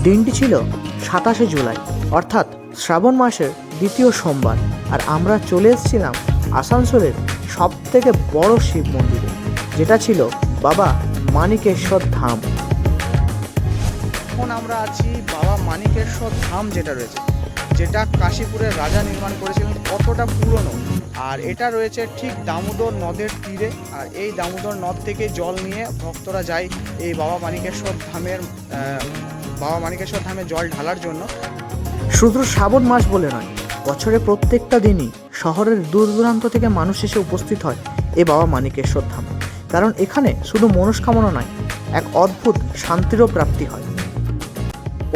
দিনটি ছিল 27শে জুলাই, অর্থাৎ শ্রাবণ মাসের দ্বিতীয় সোমবার। আর আমরা চলে এসেছিলাম আসানসোলের সবথেকে বড় শিব মন্দিরে, যেটা ছিল বাবা মানিকেশ্বর ধাম। এখন আমরা আছি বাবা মানিকেশ্বর ধাম, যেটা কাশীপুরের রাজা নির্মাণ করেছিলেন। কতটা পুরনো! আর এটা রয়েছে ঠিক দামোদর নদের তীরে। আর এই দামোদর নদ থেকে জল নিয়ে ভক্তরা যায় এই বাবা মানিকেশ্বর ধামে জল ঢালার জন্য। শুধু শ্রাবণ মাস বলে নয়, বছরে প্রত্যেকটা দিনই শহরের দূর দূরান্ত থেকে মানুষ এসে উপস্থিত হয় এই বাবা মানিকেশ্বর ধামে। কারণ এখানে শুধু মনস্কামনা নয়, এক অদ্ভুত শান্তিরও প্রাপ্তি হয়।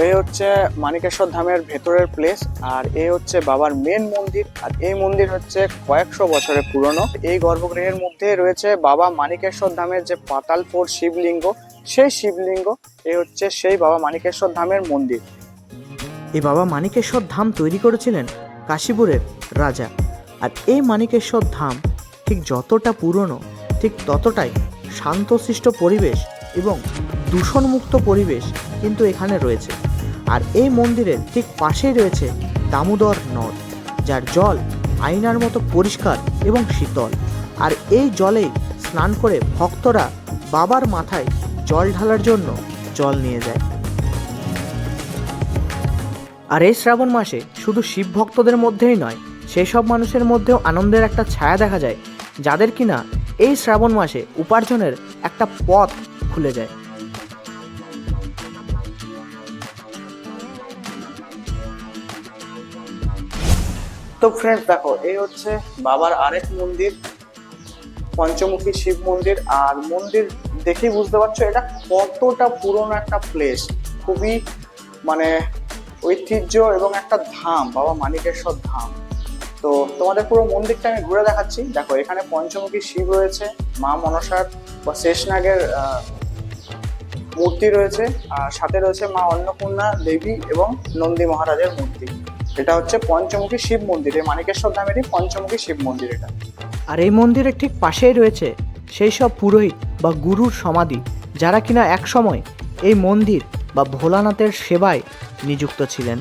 এই হচ্ছে মানিকেশ্বর ধামের ভেতরের প্লেস, আর এই হচ্ছে বাবার মেন মন্দির। আর এই মন্দির হচ্ছে কয়েকশো বছরের পুরনো। এই গর্ভগৃহের মধ্যে রয়েছে বাবা মানিকেশ্বর ধামের যে পাতালপুর শিবলিঙ্গ, সেই শিবলিঙ্গ। এই হচ্ছে সেই বাবা মানিকেশ্বর ধামের মন্দির। এই বাবা মানিকেশ্বর ধাম তৈরি করেছিলেন কাশীপুরের রাজা। আর এই মানিকেশ্বর ধাম ঠিক যতটা পুরনো, ঠিক ততটাই শান্তশিষ্ট পরিবেশ এবং দূষণমুক্ত পরিবেশ কিন্তু এখানে রয়েছে। আর এই মন্দিরের ঠিক পাশেই রয়েছে দামোদর নদ, যার জল আয়নার মতো পরিষ্কার এবং শীতল। আর এই জলেই স্নান করে ভক্তরা বাবার মাথায় জল ঢালার জন্য জল নিয়ে যায়। আর এই শ্রাবণ মাসে শুধু শিব ভক্তদের মধ্যেই নয়, সেই সব মানুষের মধ্যেও আনন্দের একটা ছায়া দেখা যায়, যাদের কিনা এই শ্রাবণ মাসে উপার্জনের একটা পথ খুলে যায়। তো ফ্রেন্ডস, দেখো, এই হচ্ছে বাবার আরেক মন্দির, পঞ্চমুখী শিব মন্দির। আর মন্দির দেখেই বুঝতে পারছো এটা কতটা পুরনো একটা প্লেস। খুবই ঐতিহ্য এবং একটা ধাম, বাবা মানিকেশ্বর ধাম। তো তোমাদের পুরো মন্দিরটা আমি ঘুরে দেখাচ্ছি। দেখো, এখানে পঞ্চমুখী শিব রয়েছে, মা মনসার বা শেষনাগের মূর্তি রয়েছে, আর সাথে রয়েছে মা অন্নপূর্ণা দেবী এবং নন্দী মহারাজের মূর্তি। এটা হচ্ছে পঞ্চমুখী শিব মন্দির, এই মানিকেশ্বর ধামেরই পঞ্চমুখী শিব মন্দির এটা। আর এই মন্দিরের ঠিক পাশেই রয়েছে সেই সব পুরোহিত বা গুরুর সমাধি, যারা কিনা এক সময় এই মন্দির বা ভোলানাথের সেবায় নিযুক্ত ছিলেন।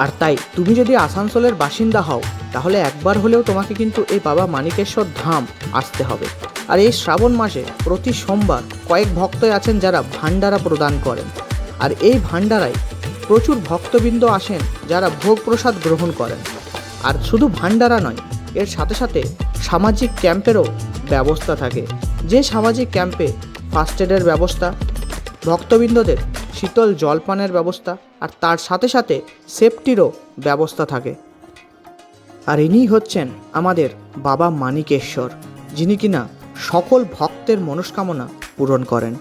আর তাই তুমি যদি আসানসোলের বাসিন্দা হও, তাহলে একবার হলেও তোমাকে কিন্তু এই বাবা মানিকেশ্বর ধাম আসতে হবে। আর এই শ্রাবণ মাসে প্রতি সোমবার কয়েক ভক্তই আছেন যারা ভান্ডারা প্রদান করেন। আর এই ভান্ডারায় প্রচুর ভক্তবৃন্দ আসেন যারা ভোগ প্রসাদ গ্রহণ করেন। আর শুধু ভান্ডারা নয়, এর সাথে সাথে সামাজিক ক্যাম্পেরও ব্যবস্থা থাকে, যে সামাজিক ক্যাম্পে ফার্স্ট এডের ব্যবস্থা, ভক্তবৃন্দদের শীতল জলপানের ব্যবস্থা, আর তার সাথে সাথে সেফটিরও ব্যবস্থা থাকে। আর ইনিই হচ্ছেন আমাদের বাবা মানিকেশ্বর, যিনি কিনা সকল ভক্তের মনস্কামনা পূরণ করেন।